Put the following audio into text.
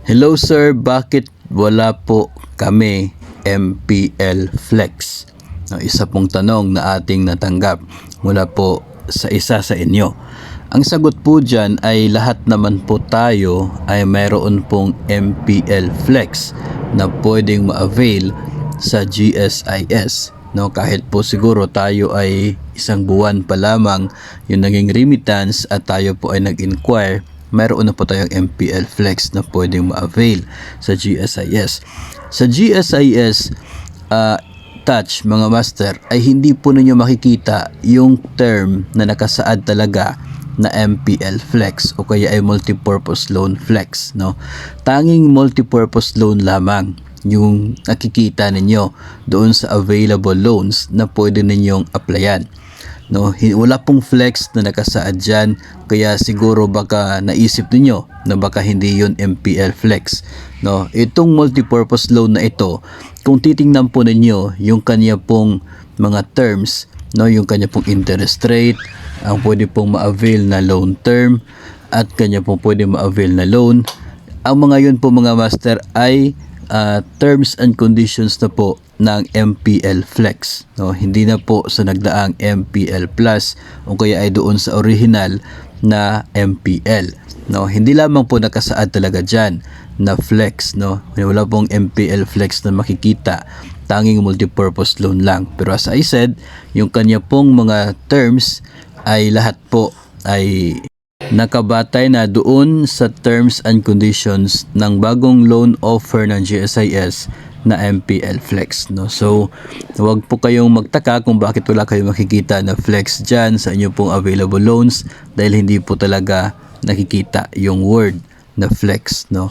Hello sir, bakit wala po kami MPL Flex? No, isa pong tanong na ating natanggap mula po sa isa sa inyo. Ang sagot po dyan ay lahat naman po tayo ay mayroon pong MPL Flex na pwedeng ma-avail sa GSIS. No, kahit po siguro tayo ay isang buwan pa lamang yung naging remittance at tayo po ay nag-inquire, mayroon na po tayong MPL Flex na pwedeng ma-avail sa GSIS. Sa GSIS Touch mga master ay hindi po ninyo makikita yung term na nakasaad talaga na MPL Flex o kaya ay Multipurpose Loan Flex. No? Tanging multipurpose loan lamang yung nakikita ninyo doon sa available loans na pwede ninyong applyan. No, wala pong flex na nakasaad dyan, kaya siguro baka naisip niyo na baka hindi yun MPL Flex. No, itong multipurpose loan na ito, kung titingnan po ninyo yung kanya pong mga terms, no, yung kanya pong interest rate, ang pwede pong ma-avail na loan term at kanya pong pwede ma-avail na loan, ang mga yun po mga master ay terms and conditions na po ng MPL Flex. No, hindi na po sa nagdaang MPL Plus o kaya ay doon sa original na MPL. No, hindi lamang po nakasaad talaga diyan na flex, no. Wala pong MPL Flex na makikita, tanging multipurpose loan lang. Pero as I said, yung kanya pong mga terms ay lahat po ay nakabatay na doon sa terms and conditions ng bagong loan offer ng GSIS na MPL Flex, no? So, huwag po kayong magtaka kung bakit wala kayong makikita na flex dyan sa inyo pong available loans dahil hindi po talaga nakikita yung word na flex, no?